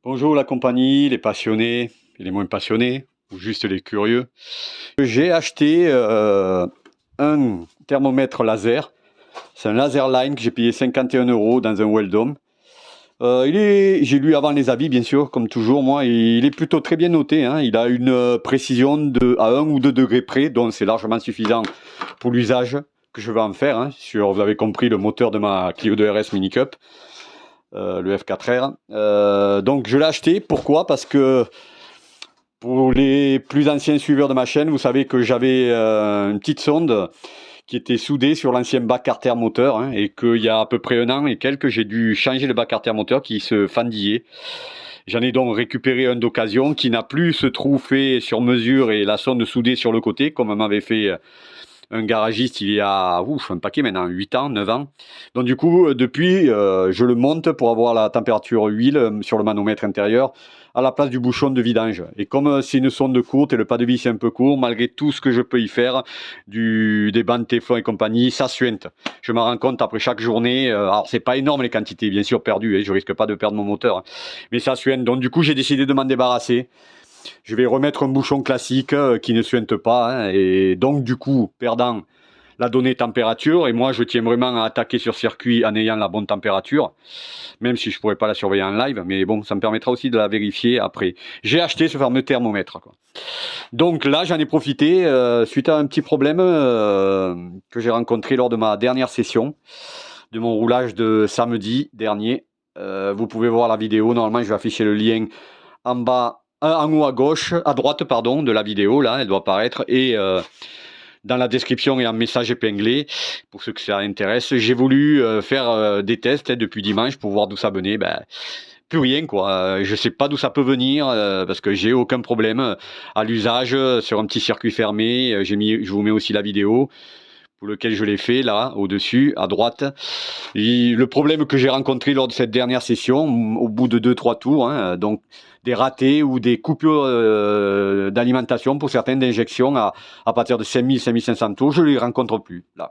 Bonjour la compagnie, les passionnés et les moins passionnés, ou juste les curieux. J'ai acheté un thermomètre laser. C'est un Laserline que j'ai payé 51 € dans un Weldom. J'ai lu avant les avis, bien sûr, comme toujours, moi, et il est plutôt très bien noté, hein. Il a une précision à 1 ou 2 degrés près, donc c'est largement suffisant pour l'usage que je vais en faire, hein, sur, vous avez compris, le moteur de ma Clio 2 RS Mini Cup. Le F4R. Donc je l'ai acheté. Pourquoi? Parce que pour les plus anciens suiveurs de ma chaîne, vous savez que j'avais une petite sonde qui était soudée sur l'ancien bac carter moteur, hein, et qu'il y a à peu près 1 an et quelques, j'ai dû changer le bac carter moteur qui se fendillait. J'en ai donc récupéré un d'occasion qui n'a plus ce trou fait sur mesure et la sonde soudée sur le côté, comme m'avait fait un garagiste il y a un paquet maintenant, 8 ans, 9 ans. Donc du coup, depuis, je le monte pour avoir la température huile sur le manomètre intérieur à la place du bouchon de vidange. Et comme c'est une sonde courte et le pas de vis est un peu court, malgré tout ce que je peux y faire, des bandes Teflon et compagnie, ça suinte. Je me rends compte après chaque journée, alors c'est pas énorme les quantités, bien sûr perdues, hein, je risque pas de perdre mon moteur, hein, mais ça suinte. Donc du coup, j'ai décidé de m'en débarrasser. Je vais remettre un bouchon classique qui ne suinte pas, hein, et donc du coup, perdant la donnée température, et moi je tiens vraiment à attaquer sur circuit en ayant la bonne température, même si je ne pourrais pas la surveiller en live, mais bon, ça me permettra aussi de la vérifier après. J'ai acheté ce fameux thermomètre, quoi. Donc là, j'en ai profité suite à un petit problème que j'ai rencontré lors de ma dernière session, de mon roulage de samedi dernier. Vous pouvez voir la vidéo, normalement je vais afficher le lien en bas, en haut à gauche, à droite, pardon, de la vidéo, là, elle doit apparaître, et dans la description et un message épinglé, pour ceux que ça intéresse. J'ai voulu faire des tests depuis dimanche pour voir d'où ça venait. Ben, plus rien, quoi. Je sais pas d'où ça peut venir, parce que j'ai aucun problème à l'usage sur un petit circuit fermé. Je vous mets aussi la vidéo pour lequel je l'ai fait, là, au-dessus, à droite. Et le problème que j'ai rencontré lors de cette dernière session, au bout de 2-3 tours, hein, donc des ratés ou des coupures d'alimentation pour certaines d'injection à partir de 5000-5500 tours, je ne les rencontre plus. Là,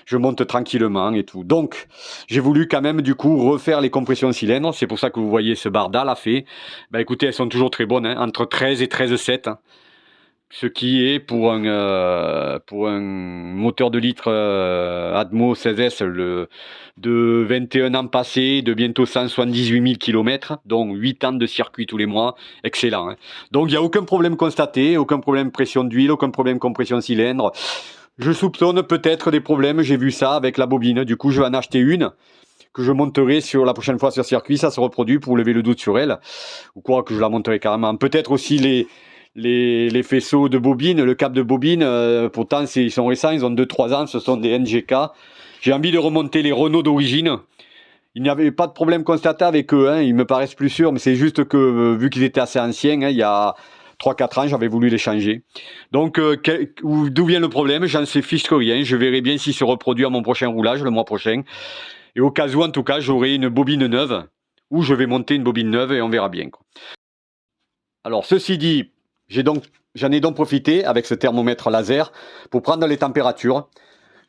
je monte tranquillement et tout. Donc, j'ai voulu quand même du coup refaire les compressions cylindres. C'est pour ça que vous voyez ce barda là fait. Ben, écoutez, elles sont toujours très bonnes, hein, entre 13 et 13,7. Hein. Ce qui est pour un moteur de litre Admo 16S de 21 ans passés, de bientôt 178 000 km, donc 8 ans de circuit tous les mois, excellent. Hein. Donc il n'y a aucun problème constaté, aucun problème pression d'huile, aucun problème compression cylindre. Je soupçonne peut-être des problèmes, j'ai vu ça avec la bobine, du coup je vais en acheter une que je monterai sur la prochaine fois sur circuit, ça se reproduit pour lever le doute sur elle, ou quoi que je la monterai carrément. Peut-être aussi les faisceaux de bobine, le câble de bobine, pourtant ils sont récents, ils ont 2-3 ans, ce sont des NGK. J'ai envie de remonter les Renault d'origine. Il n'y avait pas de problème constaté avec eux, hein, ils me paraissent plus sûrs, mais c'est juste que vu qu'ils étaient assez anciens, hein, il y a 3-4 ans, j'avais voulu les changer. Donc, d'où vient le problème? J'en sais fiche que rien. Je verrai bien s'il se reproduit à mon prochain roulage, le mois prochain. Et au cas où, en tout cas, j'aurai une bobine neuve, ou je vais monter une bobine neuve et on verra bien, quoi. Alors, ceci dit, j'en ai donc profité avec ce thermomètre laser pour prendre les températures.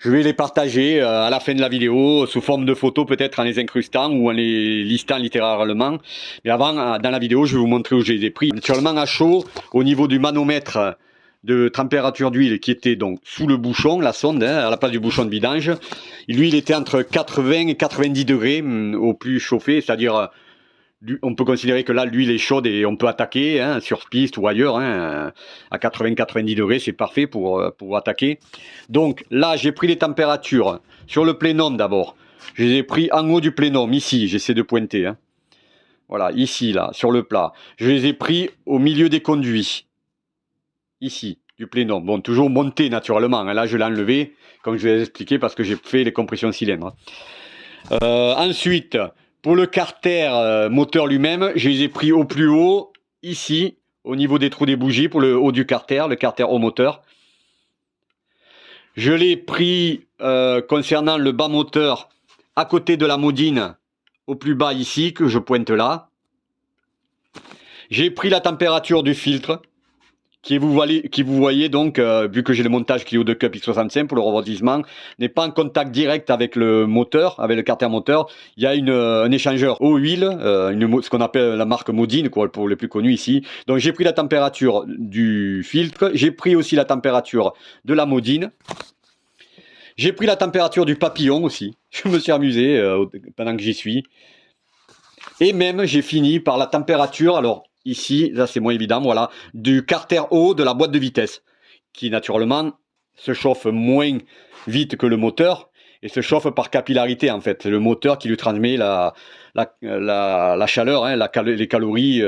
Je vais les partager à la fin de la vidéo sous forme de photos, peut-être en les incrustant ou en les listant littéralement. Mais avant, dans la vidéo, je vais vous montrer où je les ai pris. Naturellement à chaud, au niveau du manomètre de température d'huile qui était donc sous le bouchon, la sonde, hein, à la place du bouchon de vidange. Lui, il était entre 80 et 90 degrés au plus chauffé, c'est-à-dire on peut considérer que là, l'huile est chaude et on peut attaquer, hein, sur piste ou ailleurs. Hein, à 80-90 degrés, c'est parfait pour attaquer. Donc là, j'ai pris les températures sur le plénum d'abord. Je les ai pris en haut du plénum, ici, j'essaie de pointer. Hein. Voilà, ici, là, sur le plat. Je les ai pris au milieu des conduits. Ici, du plénum. Bon, toujours monté naturellement. Hein. Là, je l'ai enlevé, comme je vais expliquer, parce que j'ai fait les compressions cylindres. Ensuite, pour le carter moteur lui-même, je les ai pris au plus haut, ici, au niveau des trous des bougies, pour le haut du carter, le carter au moteur. Je l'ai pris concernant le bas moteur, à côté de la modine, au plus bas ici, que je pointe là. J'ai pris la température du filtre, qui vous voyez donc, vu que j'ai le montage Clio 2 Cup X65 pour le refroidissement, n'est pas en contact direct avec le moteur, avec le carter moteur. Il y a un échangeur eau huile, ce qu'on appelle la marque Modine, quoi, pour les plus connus ici. Donc j'ai pris la température du filtre, j'ai pris aussi la température de la Modine. J'ai pris la température du papillon aussi. Je me suis amusé pendant que j'y suis. Et même j'ai fini par la température, alors ici, là c'est moins évident, voilà, du carter haut de la boîte de vitesse, qui naturellement se chauffe moins vite que le moteur, et se chauffe par capillarité en fait. C'est le moteur qui lui transmet la chaleur, hein, les calories,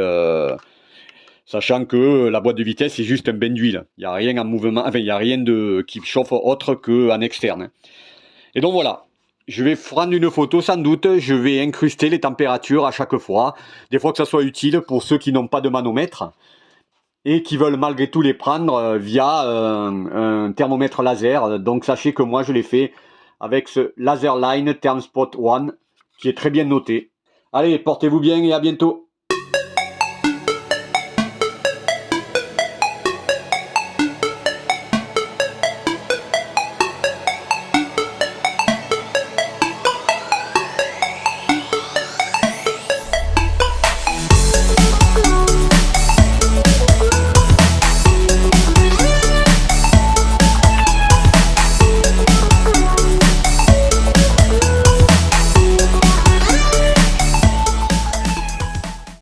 sachant que la boîte de vitesse c'est juste un bain d'huile. Il n'y a rien en mouvement, enfin il n'y a rien qui chauffe autre qu'en externe. Hein. Et donc voilà. Je vais prendre une photo sans doute, je vais incruster les températures à chaque fois, des fois que ça soit utile pour ceux qui n'ont pas de manomètre et qui veulent malgré tout les prendre via un thermomètre laser. Donc sachez que moi je l'ai fait avec ce Laserline Thermspot One qui est très bien noté. Allez, portez-vous bien et à bientôt.